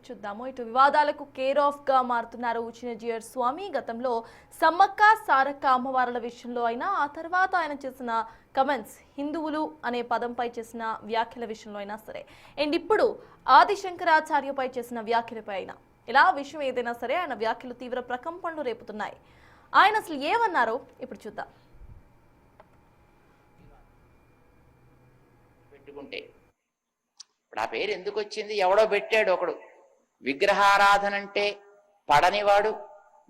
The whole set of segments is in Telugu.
చూద్దాము. ఇటు వివాదాలకు కేర్ ఆఫ్ గా మారుతున్నారు చిన్నజీయర్ స్వామి. గతంలో సమ్మక్క సారక్క అమ్మవార్ల విషయంలో అయినా, ఆ తర్వాత ఆయన చేసిన కమెంట్స్, హిందువులు అనే పదంపై చేసిన వ్యాఖ్యల విషయంలో అయినా సరే, అండ్ ఇప్పుడు ఆదిశంకరాచార్యపై చేసిన వ్యాఖ్యలపై అయినా, ఇలా విషయం ఏదైనా సరే ఆయన వ్యాఖ్యలు తీవ్ర ప్రకంపనలు రేపుతున్నాయి. ఆయన అసలు ఏమన్నారో ఇప్పుడు చూద్దాం. పెట్టుకుంటే ఇప్పుడు ఆ పేరు ఎందుకు వచ్చింది? ఎవడో పెట్టాడు ఒకడు. విగ్రహారాధన అంటే పడనివాడు,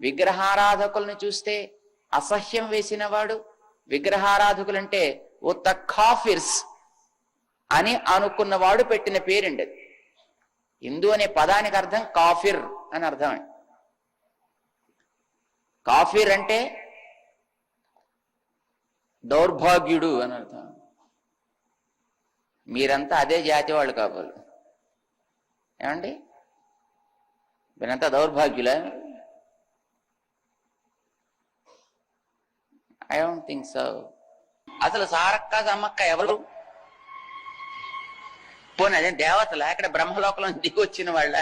విగ్రహారాధకులను చూస్తే అసహ్యం వేసినవాడు, విగ్రహారాధకులంటే ఉత్త కాఫిర్స్ అని అనుకున్నవాడు పెట్టిన పేరండి అది. హిందూ అనే పదానికి అర్థం కాఫిర్ అని అర్థం. కాఫిర్ అంటే దౌర్భాగ్యుడు అని అర్థం. మీరంతా అదే జాతి వాళ్ళు కావాలి. ఏమండి, మీరంతా దౌర్భాగ్యులా? I don't think so. అసలు సారక్క సమ్మక్క ఎవరు? పోనీ అదే దేవతల, అక్కడ బ్రహ్మలోకంలో దిగి వచ్చిన వాళ్ళ?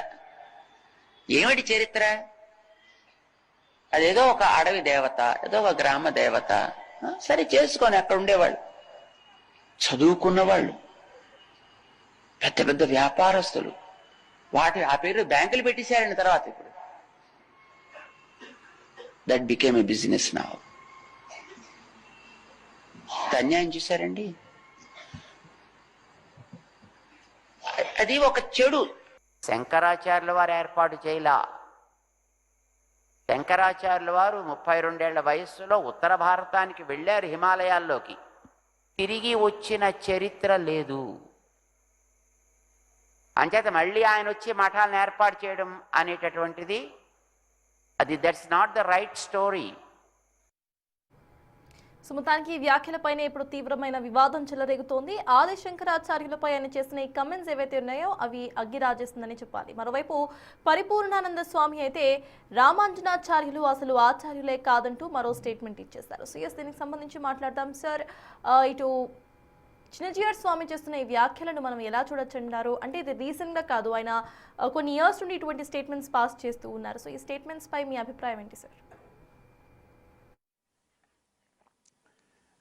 ఏమిటి చరిత్ర? అదేదో ఒక అడవి దేవత, ఏదో ఒక గ్రామ దేవత. సరే చేసుకొని అక్కడ ఉండేవాళ్ళు, చదువుకున్న వాళ్ళు, పెద్ద పెద్ద వ్యాపారస్తులు. ఆ పేరు బ్యాంకులు పెట్టేశారండి. తర్వాత ఇప్పుడు that became a business now. అన్యాయం చూశారండి. అది ఒక చెడు. శంకరాచార్యుల వారు ఏర్పాటు చేయలా. శంకరాచార్యుల వారు 32 ఏళ్ల వయస్సులో ఉత్తర భారతానికి వెళ్ళారు, హిమాలయాల్లోకి. తిరిగి వచ్చిన చరిత్ర లేదు. అంచేత మళ్ళీ ఆయన వచ్చి మఠాలను ఏర్పాటు చేయడం అనేటటువంటిది, that's not the right story. సుమతానికి ఈ వ్యాఖ్యలపైన ఇప్పుడు తీవ్రమైన వివాదం చెలరేగుతోంది. ఆదిశంకరాచార్యులపై ఆయన చేసిన ఈ కమెంట్స్ ఏవైతే ఉన్నాయో అవి అగ్గి రాజేస్తుందని చెప్పాలి. మరోవైపు పరిపూర్ణానంద స్వామి అయితే రామాంజనాచార్యులు అసలు ఆచార్యులే కాదంటూ మరో స్టేట్మెంట్ ఇచ్చేస్తారు. సో దీనికి సంబంధించి మాట్లాడదాం. సార్, ఇటు చిన్నజీయర్ స్వామి చేస్తున్న ఈ వ్యాఖ్యలను మనం ఎలా చూడొచ్చంటారు? అంటే ఇది రీసెంట్గా కాదు, ఆయన కొన్ని ఇయర్స్ నుండి ఇటువంటి స్టేట్మెంట్స్ పాస్ చేస్తూ ఉన్నారు. సో ఈ స్టేట్మెంట్స్ పై మీ అభిప్రాయం ఏంటి సార్?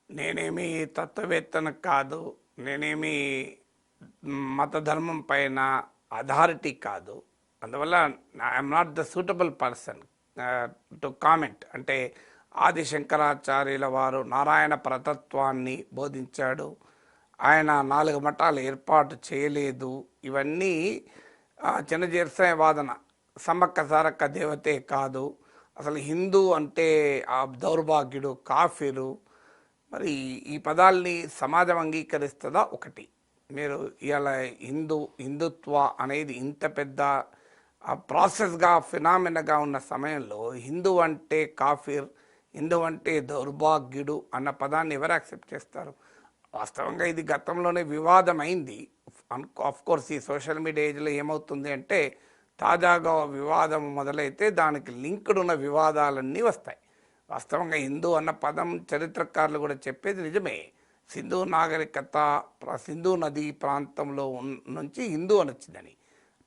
నేనేమి తత్వవేత్తన కాదు, నేనేమి మత ధర్మం పైన అథారిటీ కాదు. అందువల్ల I'm not the suitable person to comment. అంటే ఆదిశంకరాచార్యుల వారు నారాయణ పరతత్వాన్ని బోధించాడు, ఆయన 4 మఠాలు ఏర్పాటు చేయలేదు. ఇవన్నీ చిన్నజీయర్ స్వామి వాదన. సమ్మక్క సారక్క దేవతే కాదు, అసలు హిందూ అంటే ఆ దౌర్భాగ్యుడు, కాఫీరు. మరి ఈ పదాల్ని సమాజం అంగీకరిస్తుందా? ఒకటి, మీరు ఇవాళ హిందుత్వ అనేది ఇంత పెద్ద ప్రాసెస్గా, ఫినామినగా ఉన్న సమయంలో హిందూ అంటే కాఫీర్, హిందూ అంటే దౌర్భాగ్యుడు అన్న పదాన్ని ఎవరు యాక్సెప్ట్ చేస్తారు? వాస్తవంగా ఇది గతంలోనే వివాదమైంది. ఆఫ్ కోర్స్ ఈ సోషల్ మీడియా ఏజ్లో ఏమవుతుంది అంటే, తాజాగా వివాదం మొదలైతే దానికి లింక్డ్ ఉన్న వివాదాలన్నీ వస్తాయి. వాస్తవంగా హిందూ అన్న పదం చరిత్రకారులు కూడా చెప్పేది నిజమే. సింధు నాగరికత, సింధు నది ప్రాంతంలో నుంచి హిందూ అని వచ్చిందని.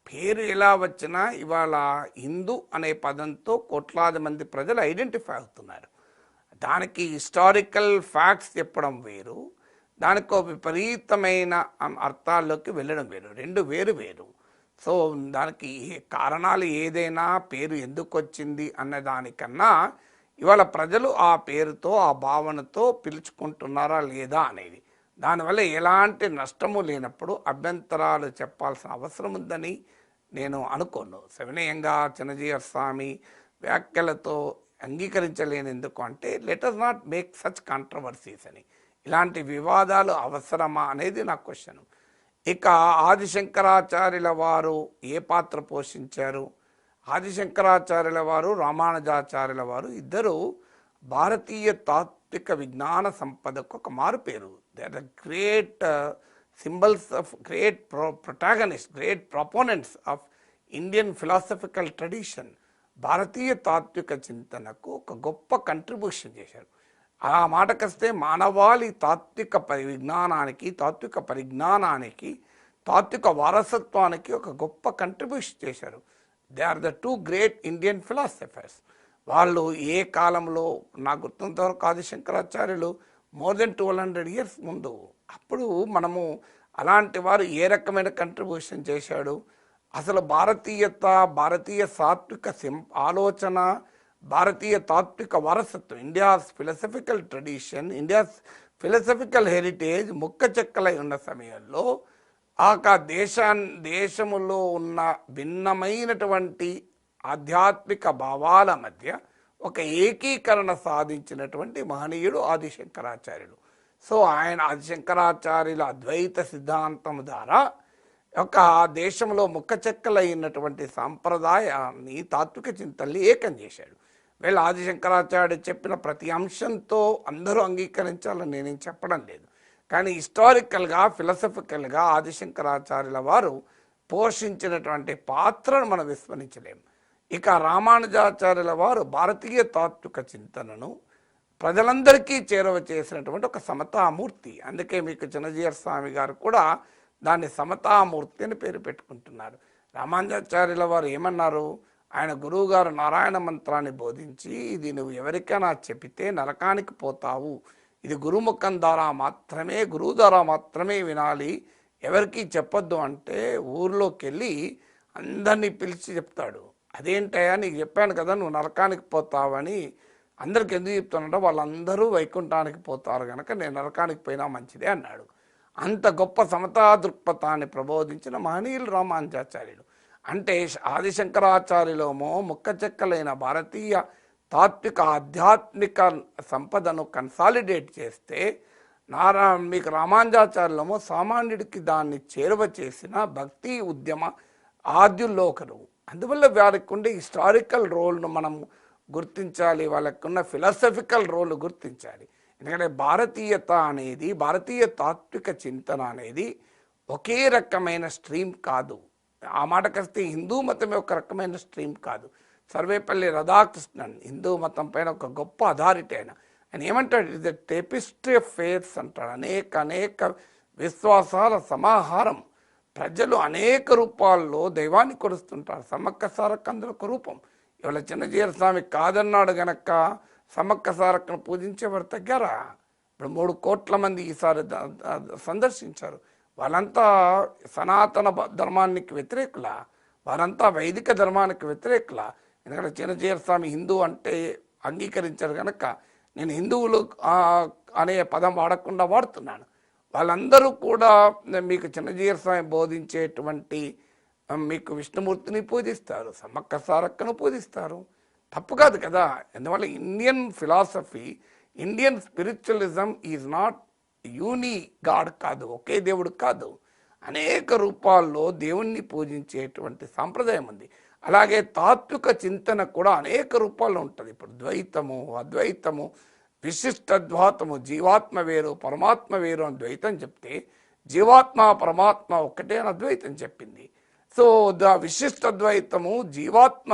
పేరు ఎలా వచ్చినా ఇవాళ హిందూ అనే పదంతో కోట్లాది మంది ప్రజలు ఐడెంటిఫై అవుతున్నారు. దానికి హిస్టారికల్ ఫ్యాక్ట్స్ చెప్పడం వేరు, దానికి విపరీతమైన అర్థాల్లోకి వెళ్ళడం వేరు. రెండు వేరు వేరు. సో దానికి కారణాలు ఏదైనా, పేరు ఎందుకు వచ్చింది అన్న దానికన్నా ఇవాళ ప్రజలు ఆ పేరుతో, ఆ భావనతో పిలుచుకుంటున్నారా లేదా అనేది, దానివల్ల ఎలాంటి నష్టము లేనప్పుడు అభ్యంతరాలు చెప్పాల్సిన అవసరం ఉందని నేను అనుకోను. సవినయంగా చిన్నజీయర్ స్వామి వ్యాఖ్యలతో అంగీకరించలేని ఎందుకు అంటే, let us not make such controversies అని. ఇలాంటి వివాదాలు అవసరమా అనేది నా క్వశ్చన్. ఇక ఆదిశంకరాచార్యుల వారు ఏ పాత్ర పోషించారు? ఆదిశంకరాచార్యుల వారు, రామానుజాచార్యుల వారు ఇద్దరు భారతీయ తాత్విక విజ్ఞాన సంపదకు ఒక మారుపేరు. They are the great symbols of, great protagonist, great proponents of Indian philosophical tradition. భారతీయ తాత్విక చింతనకు ఒక గొప్ప కంట్రిబ్యూషన్ చేశారు. ఆ మాటకొస్తే మానవాళి తాత్విక విజ్ఞానానికి, తాత్విక పరిజ్ఞానానికి, తాత్విక వారసత్వానికి ఒక గొప్ప కంట్రిబ్యూషన్ చేశారు. They are the two great Indian philosophers. వాళ్ళు ఏ కాలంలో, నాకు గుర్తున్నంత వరకు ఆదిశంకరాచార్యులు మోర్ దెన్ 1200 years ముందు. అప్పుడు మనము అలాంటి వారు ఏ రకమైన కంట్రిబ్యూషన్ చేశాడు, అసలు భారతీయత, భారతీయ సాత్విక ఆలోచన, భారతీయ తాత్విక వారసత్వం, ఇండియాస్ ఫిలసఫికల్ ట్రెడిషన్, ఇండియాస్ ఫిలసఫికల్ హెరిటేజ్ ముక్క చెక్కలై ఉన్న సమయంలో ఆ దేశములో ఉన్న భిన్నమైనటువంటి ఆధ్యాత్మిక భావాల మధ్య ఒక ఏకీకరణ సాధించినటువంటి మహనీయుడు ఆదిశంకరాచార్యులు. సో ఆయన ఆదిశంకరాచార్యుల అద్వైత సిద్ధాంతం ద్వారా ఒక దేశంలో ముక్క చెక్కలైనటువంటి సాంప్రదాయాన్ని, తాత్విక చింతల్ని ఏకం చేశాడు. వీళ్ళు ఆదిశంకరాచార్యుడు చెప్పిన ప్రతి అంశంతో అందరూ అంగీకరించాలని నేనేం చెప్పడం లేదు, కానీ హిస్టారికల్గా, ఫిలసఫికల్గా ఆదిశంకరాచార్యుల వారు పోషించినటువంటి పాత్రను మనం విస్మరించలేము. ఇక రామానుజాచార్యుల వారు భారతీయ తాత్విక చింతనను ప్రజలందరికీ చేరువ చేసినటువంటి ఒక సమతామూర్తి. అందుకే మీకు చిన్నజీయర్ స్వామి గారు కూడా దాన్ని సమతామూర్తి అని పేరు పెట్టుకుంటున్నారు. రామానుజాచార్యుల వారు ఏమన్నారు, ఆయన గురువు గారు నారాయణ మంత్రాన్ని బోధించి, ఇది నువ్వు ఎవరికైనా చెబితే నరకానికి పోతావు, ఇది గురుముఖం ద్వారా మాత్రమే, గురువు ద్వారా మాత్రమే వినాలి, ఎవరికి చెప్పొద్దు అంటే ఊర్లోకి వెళ్ళి అందరినీ పిలిచి చెప్తాడు. అదేంటయ్యా, నీకు చెప్పాను కదా నువ్వు నరకానికి పోతావని. అందరికి ఎందుకు చెప్తానంటే వాళ్ళందరూ వైకుంఠానికి పోతారు కనుక నేను నరకానికి పోయినా మంచిదే అన్నాడు. అంత గొప్ప సమతా దృక్పథాన్ని ప్రబోధించిన మహనీయులు రామానుజాచార్యులు. అంటే ఆదిశంకరాచార్యులేమో ముక్క చెక్కలైన భారతీయ తాత్విక ఆధ్యాత్మిక సంపదను కన్సాలిడేట్ చేస్తే, మీకు రామానుజాచార్యులేమో సామాన్యుడికి దాన్ని చేరువ చేసిన భక్తి ఉద్యమ ఆద్యుల్లో ఒకరు. అందువల్ల వారికి ఉండే హిస్టారికల్ రోల్ను మనం గుర్తించాలి, వాళ్ళకు ఉన్న ఫిలాసఫికల్ రోల్ గుర్తించాలి. ఎందుకంటే భారతీయత అనేది, భారతీయ తాత్విక చింతన అనేది ఒకే రకమైన స్ట్రీమ్ కాదు. ఆ మాటకొస్తే హిందూ మతమే ఒక రకమైన స్ట్రీమ్ కాదు. సర్వేపల్లి రాధాకృష్ణన్ హిందూ మతం పైన ఒక గొప్ప అథారిటీ ఆయన ఏమంటాడు, ఇది టెపిస్ట్రీ ఆఫ్ ఫేత్స్ అంటాడు. అనేక విశ్వాసాల సమాహారం. ప్రజలు అనేక రూపాల్లో దైవాన్ని కొలుస్తుంటారు. సమ్మక్క సారక్క అందులో ఒక రూపం. ఇవాళ చిన్నజీయర్ స్వామి కాదన్నాడు గనక సమ్మక్క సారక్కను పూజించేవారు తగ్గారా? ఇప్పుడు 3 కోట్ల మంది ఈసారి సందర్శించారు. వాళ్ళంతా సనాతన ధర్మానికి వ్యతిరేకులా? వారంతా వైదిక ధర్మానికి వ్యతిరేకులా? ఎందుకంటే చిన్నజీయర్ స్వామి హిందూ అంటే అంగీకరించారు కనుక నేను హిందువులు అనే పదం వాడకుండా వాడుతున్నాను. వాళ్ళందరూ కూడా మీకు చిన్నజీయర్ స్వామి బోధించేటువంటి మీకు విష్ణుమూర్తిని పూజిస్తారు, సమ్మక్క సారక్కను పూజిస్తారు. తప్పు కాదు కదా. అందువల్ల Indian philosophy, Indian spiritualism is not uni God కాదు, ఒకే దేవుడు కాదు. అనేక రూపాల్లో దేవుణ్ణి పూజించేటువంటి సాంప్రదాయం ఉంది. అలాగే తాత్విక చింతన కూడా అనేక రూపాల్లో ఉంటుంది. ఇప్పుడు ద్వైతము, అద్వైతము, విశిష్టద్వైతము, జీవాత్మ వేరు పరమాత్మ వేరు అని ద్వైతం చెప్తే, జీవాత్మ పరమాత్మ ఒక్కటే అని అద్వైతం చెప్పింది. సో విశిష్టద్వైతము జీవాత్మ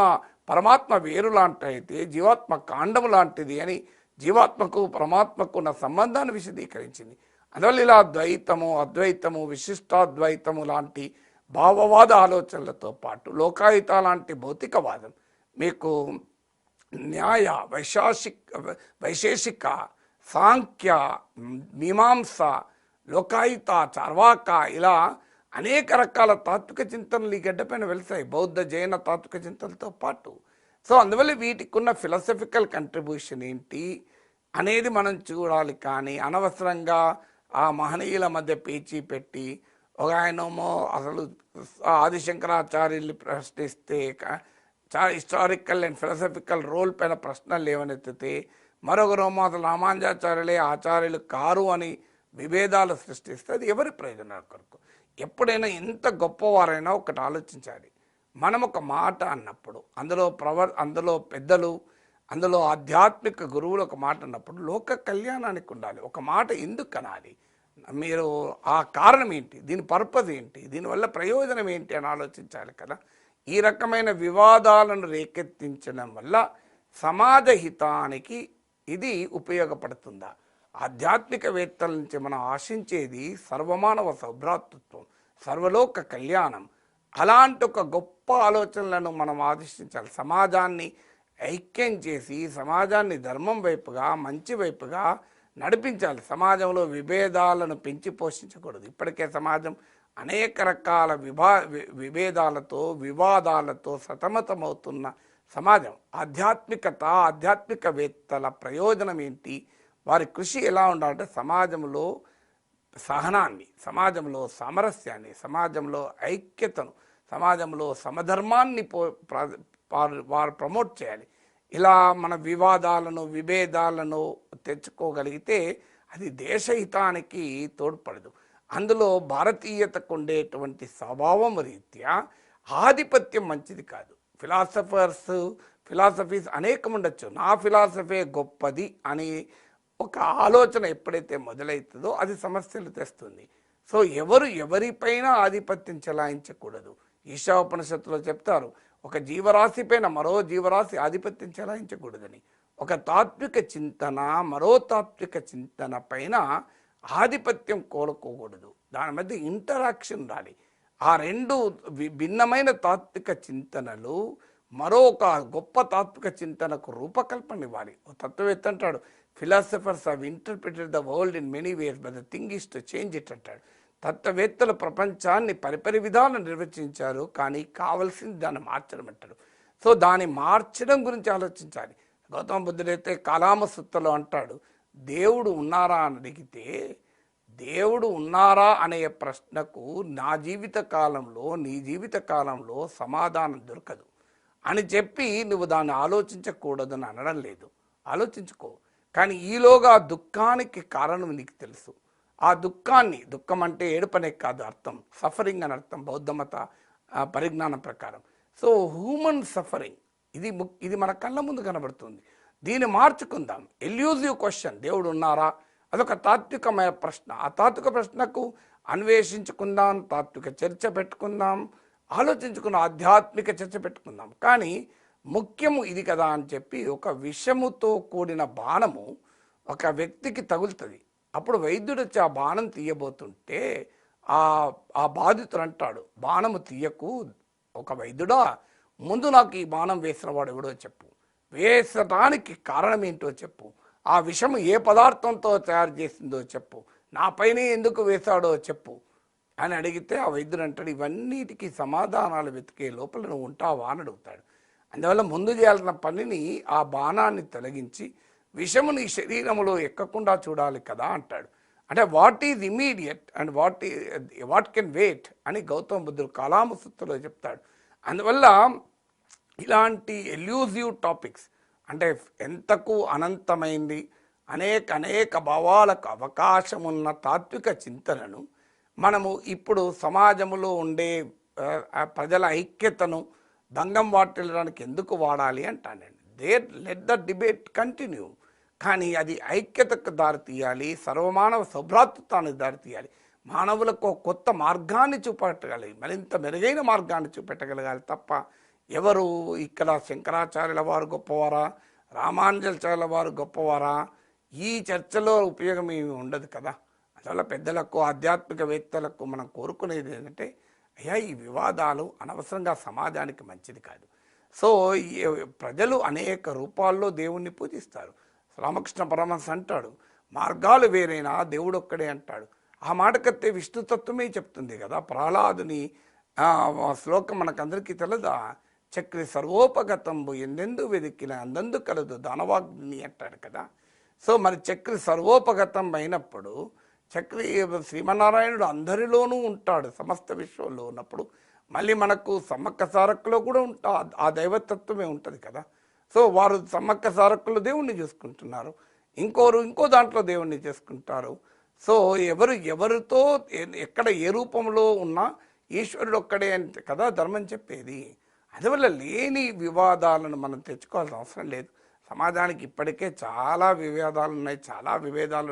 పరమాత్మ వేరు లాంటిదైతే జీవాత్మ కాండము లాంటిది అని జీవాత్మకు పరమాత్మకు ఉన్న సంబంధాన్ని విశదీకరించింది. అందువల్ల ఇలా ద్వైతము, అద్వైతము, విశిష్టాద్వైతము లాంటి భావవాద ఆలోచనలతో పాటు లోకాయుత లాంటి భౌతికవాదం, మీకు న్యాయ, వైశేషిక, సాంఖ్య, మీమాంస, లోకాయుత, చార్వాక, ఇలా అనేక రకాల తాత్విక చింతనలు ఈ గడ్డపైన వెళ్తాయి, బౌద్ధ జైన తాత్విక చింతనలతో పాటు. సో అందువల్ల వీటికి ఉన్న ఫిలాసఫికల్ కంట్రిబ్యూషన్ ఏంటి అనేది మనం చూడాలి. కానీ అనవసరంగా ఆ మహనీయుల మధ్య పేచీ పెట్టి, ఒక ఆయనేమో అసలు ఆదిశంకరాచార్యుల్ని ప్రశ్నిస్తే హిస్టారికల్ అండ్ ఫిలాసఫికల్ రోల్ పైన ప్రశ్నలు లేవనెత్తితే, మరొకరేమో అసలు రామానుజాచార్యులే ఆచార్యులు కారు అని విభేదాలు సృష్టిస్తే అది ఎవరి ప్రయోజనాల కొరకు? ఎప్పుడైనా ఎంత గొప్పవారైనా ఒకటి ఆలోచించాలి. మనం ఒక మాట అన్నప్పుడు అందులో పెద్దలు, అందులో ఆధ్యాత్మిక గురువులు ఒక మాట అన్నప్పుడు లోక కళ్యాణానికి ఉండాలి. ఒక మాట ఎందుకు అనాలి, మీరు ఆ కారణం ఏంటి, దీని పర్పస్ ఏంటి, దీనివల్ల ప్రయోజనం ఏంటి అని ఆలోచించాలి కదా. ఈ రకమైన వివాదాలను రేకెత్తించడం వల్ల సమాజ హితానికి ఇది ఉపయోగపడుతుందా? ఆధ్యాత్మికవేత్తల నుంచి మనం ఆశించేది సర్వమానవ సౌభ్రాతృత్వం, సర్వలోక కళ్యాణం. అలాంటి ఒక గొప్ప ఆలోచనలను మనం ఆవిష్టించాలి. సమాజాన్ని ఐక్యం చేసి సమాజాన్ని ధర్మం వైపుగా, మంచి వైపుగా నడిపించాలి. సమాజంలో విభేదాలను పెంచి పోషించకూడదు. ఇప్పటికే సమాజం అనేక రకాల విభేదాలతో, వివాదాలతో సతమతమవుతున్న సమాజం. ఆధ్యాత్మికవేత్తల ప్రయోజనం ఏంటి, వారి కృషి ఎలా ఉండాలంటే సమాజంలో సహనాన్ని, సమాజంలో సామరస్యాన్ని, సమాజంలో ఐక్యతను, సమాజంలో సమధర్మాన్ని వారు ప్రమోట్ చేయాలి. ఇలా మన విభేదాలను తెచ్చుకోగలిగితే అది దేశహితానికి తోడ్పడదు. అందులో భారతీయతకు ఉండేటువంటి స్వభావం రీత్యా ఆధిపత్యం మంచిది కాదు. ఫిలాసఫీస్ అనేకం ఉండొచ్చు. నా ఫిలాసఫీ గొప్పది అని ఒక ఆలోచన ఎప్పుడైతే మొదలవుతుందో అది సమస్యలు తెస్తుంది. సో ఎవరిపైన ఆధిపత్యం చెలాయించకూడదు. ఈశాోపనిషత్తులో చెప్తారు, ఒక జీవరాశి పైన మరో జీవరాశి ఆధిపత్యం చెలాయించకూడదని. ఒక తాత్విక చింతన మరో తాత్విక చింతన పైన ఆధిపత్యం కోరుకోకూడదు. దాని మధ్య ఇంటరాక్షన్ ఉండాలి. ఆ రెండు భిన్నమైన తాత్విక చింతనలు మరొక గొప్ప తాత్విక చింతనకు రూపకల్పన ఇవ్వాలి. తత్వవేత్త అంటాడు, philosophers have interpreted the world in many ways but the thing is to change it అంటాడు. తత్వవేత్తలు ప్రపంచాన్ని పరిపరి విధాలు నిర్వచించారు, కానీ కావలసింది దాన్ని మార్చడం అంటాడు. సో దాన్ని మార్చడం గురించి ఆలోచించాలి. గౌతమ బుద్ధుడైతే కాలామసూత్రలో అంటాడు, దేవుడు ఉన్నారా అని అడిగితే, దేవుడు ఉన్నారా అనే ప్రశ్నకు నా జీవిత కాలంలో నీ జీవిత కాలంలో సమాధానం దొరకదు అని చెప్పి నువ్వు దాన్ని ఆలోచించకూడదని అనడం లేదు. ఆలోచించుకో, కానీ ఈలోగా దుఃఖానికి కారణం నీకు తెలుసు. ఆ దుఃఖం అంటే ఏడుపనే కాదు అర్థం, సఫరింగ్ అని అర్థం బౌద్ధమత పరిజ్ఞానం ప్రకారం. సో హ్యూమన్ సఫరింగ్ ఇది మన కళ్ళ ముందు కనబడుతుంది. దీన్ని మార్చుకుందాం. ఎల్యూజివ్ క్వశ్చన్, దేవుడు ఉన్నారా, అదొక తాత్వికమైన ప్రశ్న. ఆ తాత్విక ప్రశ్నకు అన్వేషించుకుందాం, తాత్విక చర్చ పెట్టుకుందాం, ఆలోచించుకున్న ఆధ్యాత్మిక చర్చ పెట్టుకుందాం. కానీ ముఖ్యము ఇది కదా అని చెప్పి ఒక విషముతో కూడిన బాణము ఒక వ్యక్తికి తగులుతుంది. అప్పుడు వైద్యుడు వచ్చి ఆ బాణం తీయబోతుంటే ఆ బాధితుడు అంటాడు, బాణము తీయకు, ఒక వైద్యుడా ముందు నాకు ఈ బాణం వేసిన వాడు ఎవడో చెప్పు, వేసడానికి కారణం ఏంటో చెప్పు, ఆ విషము ఏ పదార్థంతో తయారు చేసిందో చెప్పు, నా పైన ఎందుకు వేశాడో చెప్పు అని అడిగితే ఆ వైద్యుడు అంటాడు, ఇవన్నిటికీ సమాధానాలు వెతికే లోపల నువ్వు ఉంటావా అని అడుగుతాడు. అందువల్ల ముందు చేయాల్సిన పనిని ఆ బాణాన్ని తొలగించి విషము నీ శరీరంలో ఎక్కకుండా చూడాలి కదా అంటాడు. అంటే what is immediate and what can wait అని గౌతమ బుద్ధుడు కాలామసూత్రలో చెప్తాడు. అందువల్ల ఇలాంటి ఎల్యూజివ్ టాపిక్స్, అంటే ఎంతకు అనంతమైంది, అనేక భావాలకు అవకాశం ఉన్న తాత్విక చింతనను మనము ఇప్పుడు సమాజంలో ఉండే ప్రజల ఐక్యతను భంగం వాటిల్లడానికి ఎందుకు వాడాలి అంటానండి. లెట్ ద డిబేట్ కంటిన్యూ, కానీ అది ఐక్యతకు దారితీయాలి, సర్వమానవ సౌభ్రాతృత్వానికి దారితీయాలి, మానవులకు కొత్త మార్గాన్ని చూపెట్టగలిగి మరింత మెరుగైన మార్గాన్ని చూపెట్టగలగాలి తప్ప ఎవరు ఇక్కడ శంకరాచార్యుల వారు గొప్పవారా, రామానుజాచార్యుల వారు గొప్పవారా, ఈ చర్చలో ఉపయోగం ఏమి ఉండదు కదా. అందువల్ల పెద్దలకు ఆధ్యాత్మికవేత్తలకు మనం కోరుకునేది ఏంటంటే, అయ్యా ఈ వివాదాలు అనవసరంగా సమాజానికి మంచిది కాదు. సో ప్రజలు అనేక రూపాల్లో దేవుణ్ణి పూజిస్తారు. రామకృష్ణ పరమహంస అంటాడు, మార్గాలు వేరైనా దేవుడు ఒక్కడే అంటాడు. ఆ మాటకత్తే విష్ణుతత్వమే చెప్తుంది కదా. ప్రహ్లాదుని శ్లోకం మనకందరికీ తెలదా, చక్రి సర్వోపగతంబు ఎందెందు వెదికిన అందందు కలదు దానవాగ్ని అంటాడు కదా. సో మరి చక్రి సర్వోపగతం అయినప్పుడు చక్రి శ్రీమన్నారాయణుడు అందరిలోనూ ఉంటాడు, సమస్త విశ్వంలో ఉన్నప్పుడు మళ్ళీ మనకు సమ్మక్క సారక్కులో కూడా ఆ దైవతత్వమే ఉంటుంది కదా. సో వారు సమ్మక్క సారక్కులు దేవుణ్ణి చూసుకుంటున్నారు, ఇంకో దాంట్లో దేవుణ్ణి చేసుకుంటారు. సో ఎవరితో ఎక్కడ ఏ రూపంలో ఉన్నా ఈశ్వరుడు ఒక్కడే అంటే కదా ధర్మం చెప్పేది. అందువల్ల లేని వివాదాలను మనం తెచ్చుకోవాల్సిన అవసరం లేదు. సమాజానికి ఇప్పటికే చాలా విభేదాలు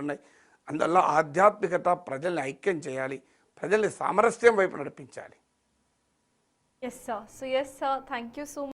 ఉన్నాయి. అందువల్ల ఆధ్యాత్మికత ప్రజల్ని ఐక్యం చేయాలి, ప్రజల్ని సామరస్యం వైపు నడిపించాలి. Yes, sir. So, yes, sir. Thank you so much.